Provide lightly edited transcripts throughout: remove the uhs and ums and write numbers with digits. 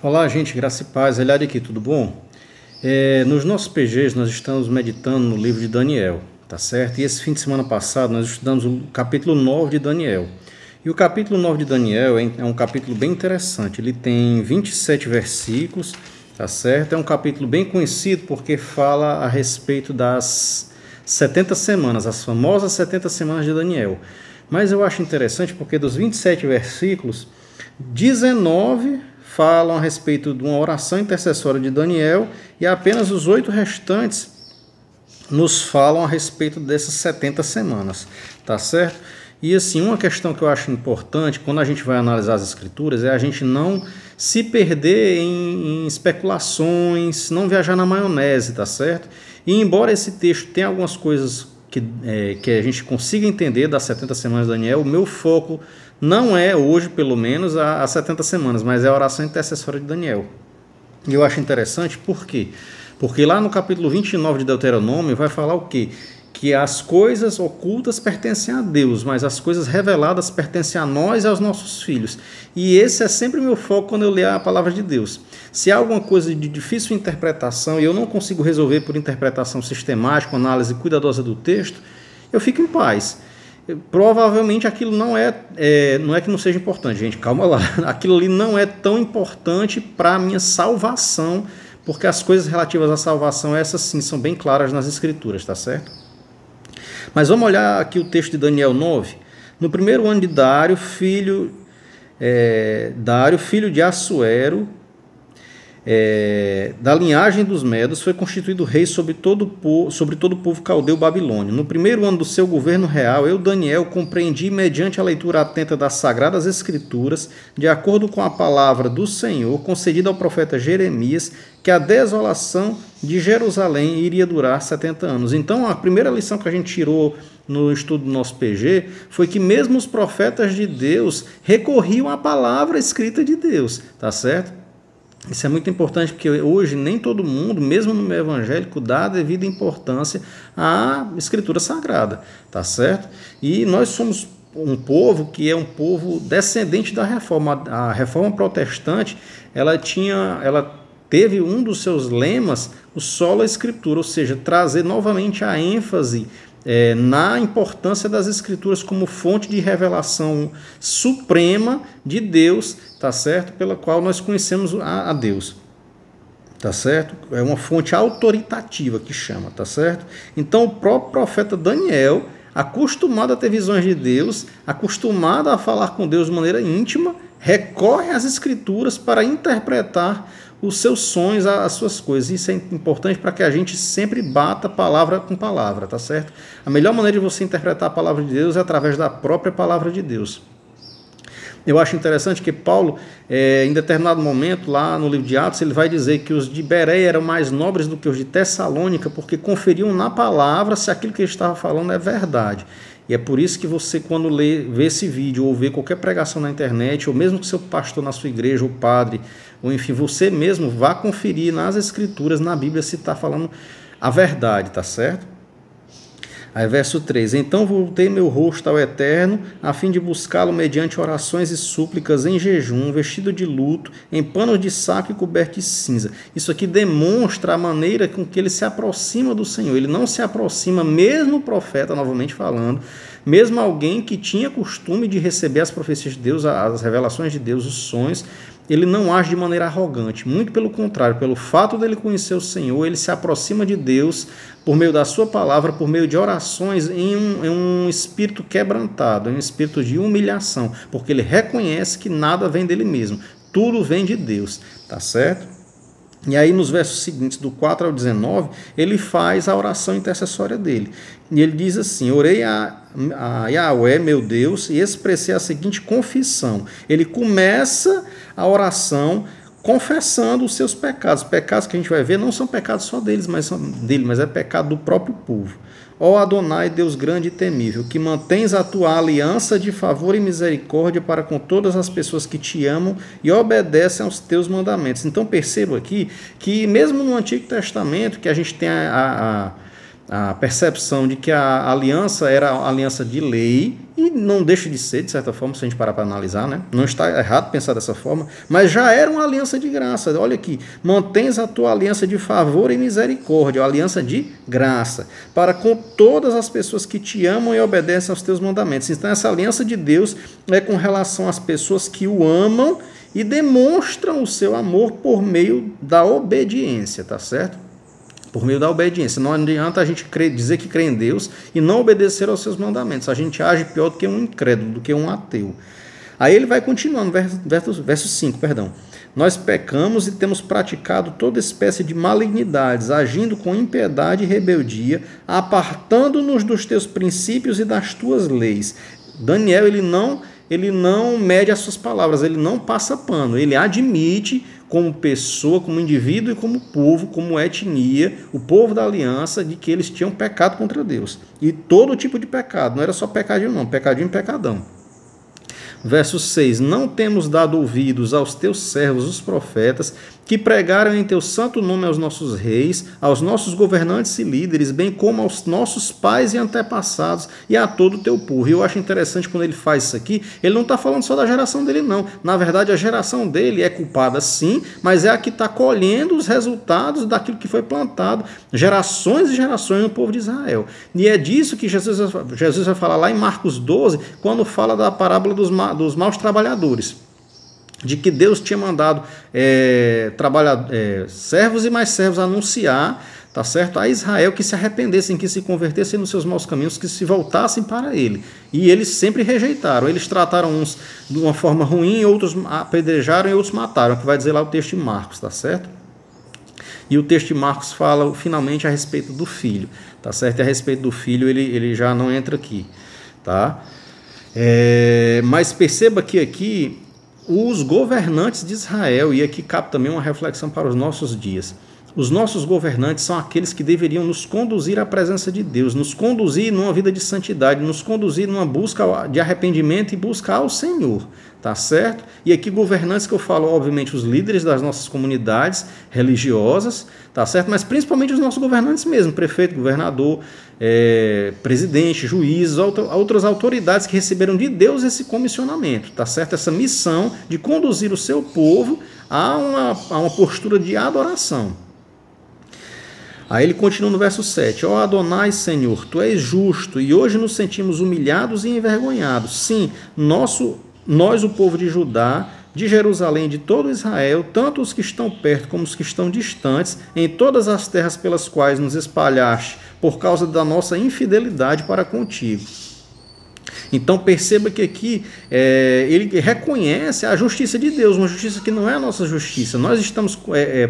Olá, gente, graça e paz, Eliade aqui, tudo bom? Nos nossos PGs nós estamos meditando no livro de Daniel, tá certo? E esse fim de semana passado nós estudamos o capítulo 9 de Daniel. E o capítulo 9 de Daniel é um capítulo bem interessante, ele tem 27 versículos, tá certo? É um capítulo bem conhecido porque fala a respeito das 70 semanas, as famosas 70 semanas de Daniel. Mas eu acho interessante porque dos 27 versículos, 19 falam a respeito de uma oração intercessória de Daniel e apenas os 8 restantes nos falam a respeito dessas 70 semanas, tá certo? E assim, uma questão que eu acho importante quando a gente vai analisar as escrituras é a gente não se perder em especulações, não viajar na maionese, tá certo? E embora esse texto tenha algumas coisas que a gente consiga entender das 70 semanas de Daniel, o meu foco não é hoje, pelo menos, as 70 semanas, mas é a oração intercessória de Daniel. E eu acho interessante, por quê? Porque lá no capítulo 29 de Deuteronômio vai falar o quê? Que as coisas ocultas pertencem a Deus, mas as coisas reveladas pertencem a nós e aos nossos filhos. E esse é sempre o meu foco quando eu ler a palavra de Deus. Se há alguma coisa de difícil interpretação e eu não consigo resolver por interpretação sistemática, análise cuidadosa do texto, eu fico em paz. Provavelmente aquilo não é que não seja importante, gente, calma lá. Aquilo ali não é tão importante para a minha salvação, porque as coisas relativas à salvação, essas sim, são bem claras nas Escrituras, tá certo? Mas vamos olhar aqui o texto de Daniel 9. No primeiro ano de Dário, filho de Assuero, da linhagem dos Medos, foi constituído rei sobre todo o povo caldeu babilônio. No primeiro ano do seu governo real, eu, Daniel, compreendi, mediante a leitura atenta das Sagradas Escrituras, de acordo com a palavra do Senhor, concedida ao profeta Jeremias, que a desolação de Jerusalém iria durar 70 anos. Então, a primeira lição que a gente tirou no estudo do nosso PG foi que mesmo os profetas de Deus recorriam à palavra escrita de Deus, tá certo? Isso é muito importante porque hoje nem todo mundo, mesmo no meio evangélico, dá a devida importância à escritura sagrada, tá certo? E nós somos um povo que é um povo descendente da reforma. A reforma protestante, ela teve um dos seus lemas, o sola escritura, ou seja, trazer novamente a ênfase na importância das escrituras como fonte de revelação suprema de Deus, tá certo? Pela qual nós conhecemos a Deus, tá certo? É uma fonte autoritativa que chama, tá certo? Então o próprio profeta Daniel, acostumado a ter visões de Deus, acostumado a falar com Deus de maneira íntima, recorre às escrituras para interpretar os seus sonhos, as suas coisas. Isso é importante para que a gente sempre bata palavra com palavra, tá certo? A melhor maneira de você interpretar a palavra de Deus é através da própria palavra de Deus. Eu acho interessante que Paulo, em determinado momento, lá no livro de Atos, ele vai dizer que os de Bereia eram mais nobres do que os de Tessalônica, porque conferiam na palavra se aquilo que ele estava falando é verdade. E é por isso que você, quando vê esse vídeo ou vê qualquer pregação na internet, ou mesmo que seu pastor na sua igreja, ou padre, ou enfim, você mesmo vá conferir nas escrituras, na Bíblia, se está falando a verdade, tá certo? Aí verso 3, então voltei meu rosto ao Eterno, a fim de buscá-lo mediante orações e súplicas em jejum, vestido de luto, em panos de saco e coberto de cinza. Isso aqui demonstra a maneira com que ele se aproxima do Senhor. Ele não se aproxima, mesmo o profeta, novamente falando, mesmo alguém que tinha costume de receber as profecias de Deus, as revelações de Deus, os sonhos, ele não age de maneira arrogante, muito pelo contrário, pelo fato dele conhecer o Senhor, ele se aproxima de Deus por meio da sua palavra, por meio de orações, em um espírito quebrantado, em um espírito de humilhação, porque ele reconhece que nada vem dele mesmo, tudo vem de Deus, tá certo? E aí nos versos seguintes, do 4 ao 19, ele faz a oração intercessória dele. E ele diz assim, orei a Yahweh, meu Deus, e expressei a seguinte confissão. Ele começa a oração confessando os seus pecados. Os pecados que a gente vai ver não são pecados só deles, mas é pecado do próprio povo. Ó Adonai, Deus grande e temível, que mantens a tua aliança de favor e misericórdia para com todas as pessoas que te amam e obedecem aos teus mandamentos. Então perceba aqui que mesmo no Antigo Testamento, que a gente tem a percepção de que a aliança era a aliança de lei, e não deixa de ser, de certa forma, se a gente parar para analisar, né? Não está errado pensar dessa forma, mas já era uma aliança de graça. Olha aqui, mantens a tua aliança de favor e misericórdia, a aliança de graça, para com todas as pessoas que te amam e obedecem aos teus mandamentos. Então essa aliança de Deus é com relação às pessoas que o amam e demonstram o seu amor por meio da obediência, tá certo? Por meio da obediência. Não adianta a gente dizer que crê em Deus e não obedecer aos seus mandamentos. A gente age pior do que um incrédulo, do que um ateu. Aí ele vai continuando, verso 5, perdão. Nós pecamos e temos praticado toda espécie de malignidades, agindo com impiedade e rebeldia, apartando-nos dos teus princípios e das tuas leis. Daniel, ele não mede as suas palavras, ele não passa pano, ele admite como pessoa, como indivíduo e como povo, como etnia, o povo da aliança, de que eles tinham pecado contra Deus. E todo tipo de pecado, não era só pecadinho não, pecadinho e pecadão. Verso 6, não temos dado ouvidos aos teus servos, os profetas, que pregaram em teu santo nome aos nossos reis, aos nossos governantes e líderes, bem como aos nossos pais e antepassados e a todo o teu povo. E eu acho interessante quando ele faz isso aqui, ele não está falando só da geração dele não. Na verdade, a geração dele é culpada sim, mas é a que está colhendo os resultados daquilo que foi plantado, gerações e gerações no povo de Israel. E é disso que Jesus vai falar lá em Marcos 12, quando fala da parábola dos maus trabalhadores, de que Deus tinha mandado servos e mais servos anunciar, tá certo, a Israel que se arrependessem, que se convertessem nos seus maus caminhos, que se voltassem para ele. E eles sempre rejeitaram. Eles trataram uns de uma forma ruim, outros apedrejaram e outros mataram, que vai dizer lá o texto de Marcos, tá certo? E o texto de Marcos fala finalmente a respeito do filho, tá certo? E a respeito do filho ele já não entra aqui, tá? Mas perceba que aqui os governantes de Israel, e aqui cabe também uma reflexão para os nossos dias, os nossos governantes são aqueles que deveriam nos conduzir à presença de Deus, nos conduzir numa vida de santidade, nos conduzir numa busca de arrependimento e busca ao Senhor, tá certo? E aqui governantes que eu falo, obviamente, os líderes das nossas comunidades religiosas, tá certo? Mas principalmente os nossos governantes mesmo, prefeito, governador, presidente, juízes, outras autoridades que receberam de Deus esse comissionamento, tá certo? Essa missão de conduzir o seu povo a uma postura de adoração. Aí ele continua no verso 7, ó Adonai, Senhor, Tu és justo, e hoje nos sentimos humilhados e envergonhados. Sim, nós, o povo de Judá, de Jerusalém, de todo Israel, tanto os que estão perto como os que estão distantes, em todas as terras pelas quais nos espalhaste, por causa da nossa infidelidade para contigo. Então perceba que aqui ele reconhece a justiça de Deus, uma justiça que não é a nossa justiça. Nós estamos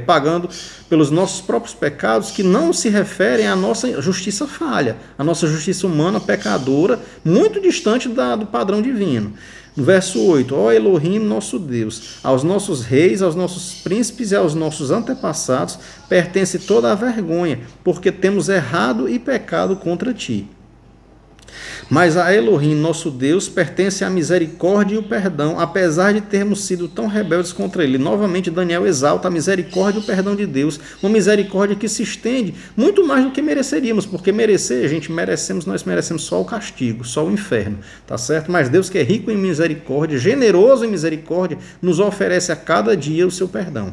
pagando pelos nossos próprios pecados que não se referem à nossa justiça falha, à nossa justiça humana pecadora, muito distante do padrão divino. No verso 8, ó Elohim, nosso Deus, aos nossos reis, aos nossos príncipes e aos nossos antepassados pertence toda a vergonha, porque temos errado e pecado contra ti. Mas a Elohim, nosso Deus, pertence à misericórdia e o perdão, apesar de termos sido tão rebeldes contra ele. Novamente, Daniel exalta a misericórdia e o perdão de Deus, uma misericórdia que se estende muito mais do que mereceríamos, porque nós merecemos só o castigo, só o inferno, tá certo? Mas Deus, que é rico em misericórdia, generoso em misericórdia, nos oferece a cada dia o seu perdão.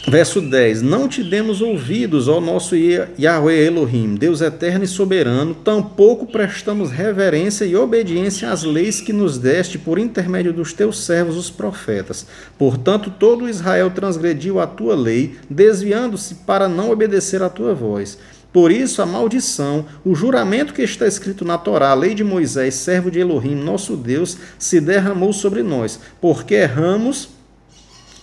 Verso 10, não te demos ouvidos, ó nosso Yahweh Elohim, Deus eterno e soberano, tampouco prestamos reverência e obediência às leis que nos deste por intermédio dos teus servos, os profetas. Portanto, todo Israel transgrediu a tua lei, desviando-se para não obedecer à tua voz. Por isso, a maldição, o juramento que está escrito na Torá, a lei de Moisés, servo de Elohim, nosso Deus, se derramou sobre nós, porque erramos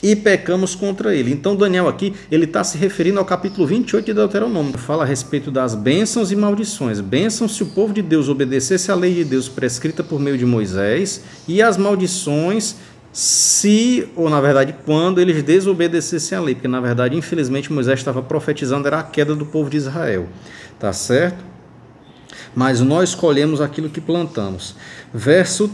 e pecamos contra ele. Então Daniel aqui, ele está se referindo ao capítulo 28 de Deuteronômio, que fala a respeito das bênçãos e maldições. Bênçãos se o povo de Deus obedecesse à lei de Deus prescrita por meio de Moisés, e as maldições quando eles desobedecessem à lei, porque na verdade, infelizmente, Moisés estava profetizando, era a queda do povo de Israel, tá certo? Mas nós colhemos aquilo que plantamos. Verso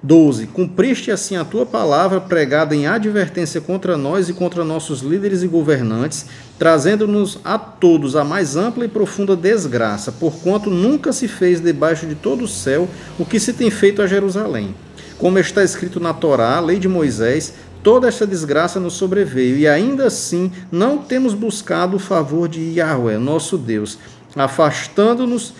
12. Cumpriste assim a tua palavra pregada em advertência contra nós e contra nossos líderes e governantes, trazendo-nos a todos a mais ampla e profunda desgraça, porquanto nunca se fez debaixo de todo o céu o que se tem feito a Jerusalém. Como está escrito na Torá, a lei de Moisés, toda esta desgraça nos sobreveio, e ainda assim não temos buscado o favor de Yahweh, nosso Deus, afastando-nos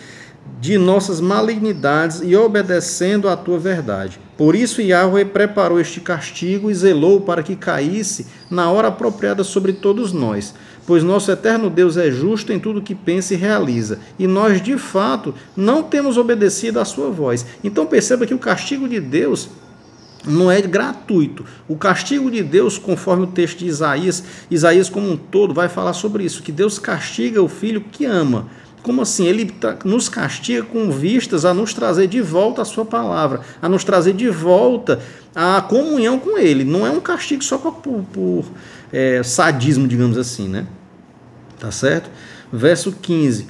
de nossas malignidades e obedecendo à tua verdade. Por isso Yahweh preparou este castigo e zelou para que caísse na hora apropriada sobre todos nós, pois nosso eterno Deus é justo em tudo que pensa e realiza, e nós de fato não temos obedecido à sua voz. Então perceba que o castigo de Deus não é gratuito. O castigo de Deus, conforme o texto de Isaías como um todo vai falar sobre isso, que Deus castiga o filho que ama. Como assim? Ele nos castiga com vistas a nos trazer de volta a sua palavra, a nos trazer de volta a comunhão com ele. Não é um castigo só por sadismo, digamos assim, né? Tá certo? Verso 15.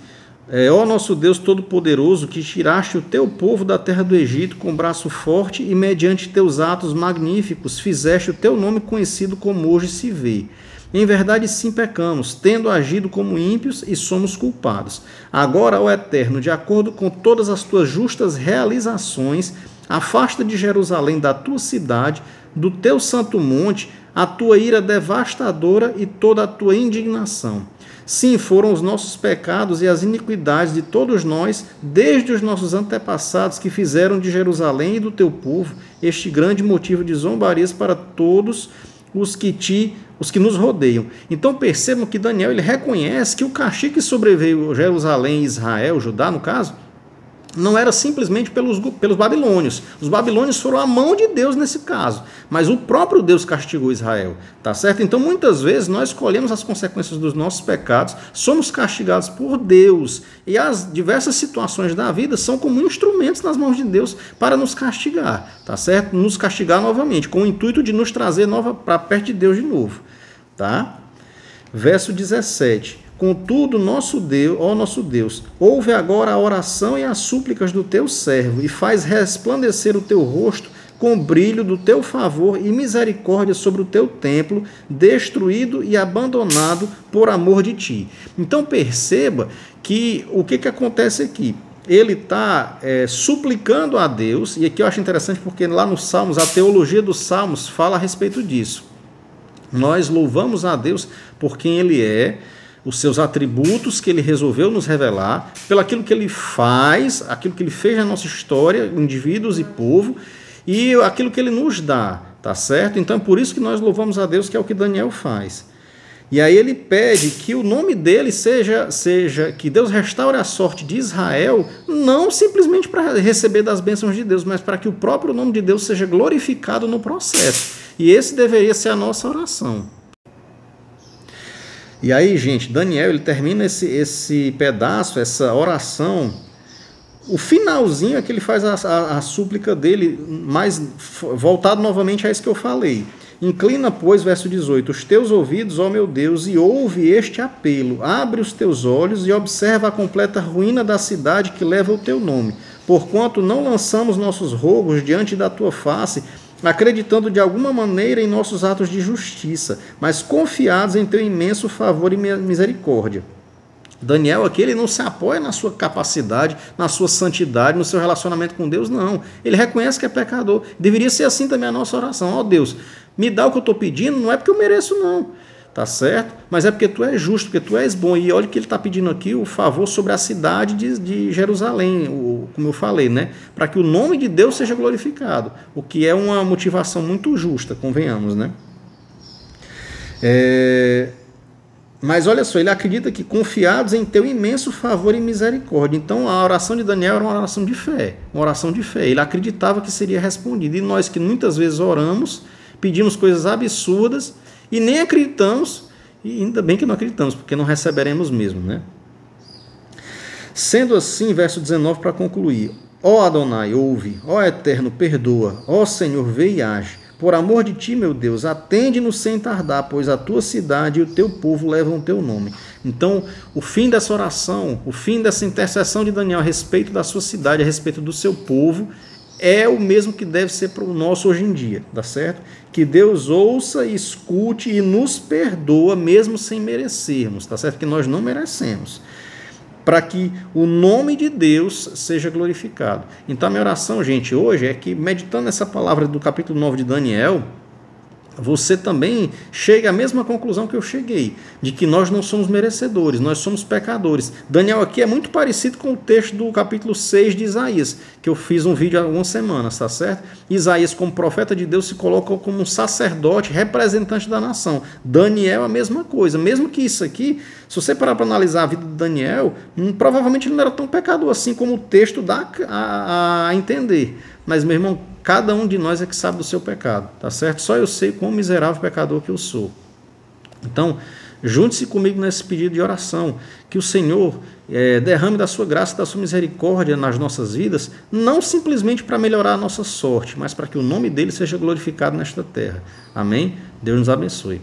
Ó nosso Deus Todo-Poderoso, que tiraste o teu povo da terra do Egito com braço forte e mediante teus atos magníficos fizeste o teu nome conhecido como hoje se vê. Em verdade, sim, pecamos, tendo agido como ímpios e somos culpados. Agora, ó Eterno, de acordo com todas as tuas justas realizações, afasta de Jerusalém, da tua cidade, do teu santo monte, a tua ira devastadora e toda a tua indignação. Sim, foram os nossos pecados e as iniquidades de todos nós, desde os nossos antepassados, que fizeram de Jerusalém e do teu povo este grande motivo de zombarias para todos os que nos rodeiam. Então percebam que Daniel ele reconhece que o castigo que sobreveio a Jerusalém e Israel, Judá no caso, não era simplesmente pelos babilônios. Os babilônios foram a mão de Deus nesse caso, mas o próprio Deus castigou Israel, tá certo? Então muitas vezes nós escolhemos as consequências dos nossos pecados, somos castigados por Deus, e as diversas situações da vida são como instrumentos nas mãos de Deus para nos castigar, tá certo? Nos castigar novamente, com o intuito de nos trazer para perto de Deus de novo, tá? Verso 17. Contudo, ó nosso Deus, ouve agora a oração e as súplicas do teu servo, e faz resplandecer o teu rosto com o brilho do teu favor e misericórdia sobre o teu templo, destruído e abandonado por amor de ti. Então perceba que o que acontece aqui? Ele está suplicando a Deus, e aqui eu acho interessante porque lá nos Salmos, a teologia dos Salmos fala a respeito disso. Nós louvamos a Deus por quem Ele é, os seus atributos que ele resolveu nos revelar, pelo aquilo que ele faz, aquilo que ele fez na nossa história, indivíduos e povo, e aquilo que ele nos dá, tá certo? Então é por isso que nós louvamos a Deus, que é o que Daniel faz. E aí ele pede que o nome dele seja que Deus restaure a sorte de Israel, não simplesmente para receber das bênçãos de Deus, mas para que o próprio nome de Deus seja glorificado no processo. E esse deveria ser a nossa oração. E aí, gente, Daniel ele termina esse pedaço, essa oração. O finalzinho é que ele faz a súplica dele, mais voltado novamente a isso que eu falei. Inclina, pois, verso 18, os teus ouvidos, ó meu Deus, e ouve este apelo. Abre os teus olhos e observa a completa ruína da cidade que leva o teu nome. Porquanto não lançamos nossos rogos diante da tua face, acreditando de alguma maneira em nossos atos de justiça, mas confiados em teu imenso favor e misericórdia. Daniel aqui ele não se apoia na sua capacidade, na sua santidade, no seu relacionamento com Deus, não. Ele reconhece que é pecador. Deveria ser assim também a nossa oração. Ó Deus, me dá o que eu estou pedindo, não é porque eu mereço, não. Tá certo? Mas é porque tu és justo, porque tu és bom. E olha que ele está pedindo aqui o favor sobre a cidade de Jerusalém, como eu falei, né? Para que o nome de Deus seja glorificado. O que é uma motivação muito justa, convenhamos, né? Mas olha só, ele acredita que confiados em teu imenso favor e misericórdia. Então a oração de Daniel era uma oração de fé. Uma oração de fé. Ele acreditava que seria respondida. E nós que muitas vezes oramos, pedimos coisas absurdas, e nem acreditamos, e ainda bem que não acreditamos, porque não receberemos mesmo, né? Sendo assim, verso 19 para concluir. Ó Adonai, ouve, ó Eterno, perdoa, ó Senhor, vê e age. Por amor de ti, meu Deus, atende-nos sem tardar, pois a tua cidade e o teu povo levam o teu nome. Então, o fim dessa oração, o fim dessa intercessão de Daniel a respeito da sua cidade, a respeito do seu povo, é o mesmo que deve ser para o nosso hoje em dia, tá certo? Que Deus ouça, escute e nos perdoa mesmo sem merecermos, tá certo? Que nós não merecemos, para que o nome de Deus seja glorificado. Então a minha oração, gente, hoje é que, meditando nessa palavra do capítulo 9 de Daniel, você também chega à mesma conclusão que eu cheguei, de que nós não somos merecedores, nós somos pecadores. Daniel aqui é muito parecido com o texto do capítulo 6 de Isaías, que eu fiz um vídeo há algumas semanas, tá certo? Isaías, como profeta de Deus, se coloca como um sacerdote, representante da nação. Daniel, a mesma coisa. Mesmo que isso aqui, se você parar para analisar a vida de Daniel, provavelmente ele não era tão pecador assim como o texto dá a entender. Mas, meu irmão, cada um de nós é que sabe do seu pecado, tá certo? Só eu sei quão miserável pecador que eu sou. Então, junte-se comigo nesse pedido de oração, que o Senhor derrame da sua graça e da sua misericórdia nas nossas vidas, não simplesmente para melhorar a nossa sorte, mas para que o nome dele seja glorificado nesta terra. Amém? Deus nos abençoe.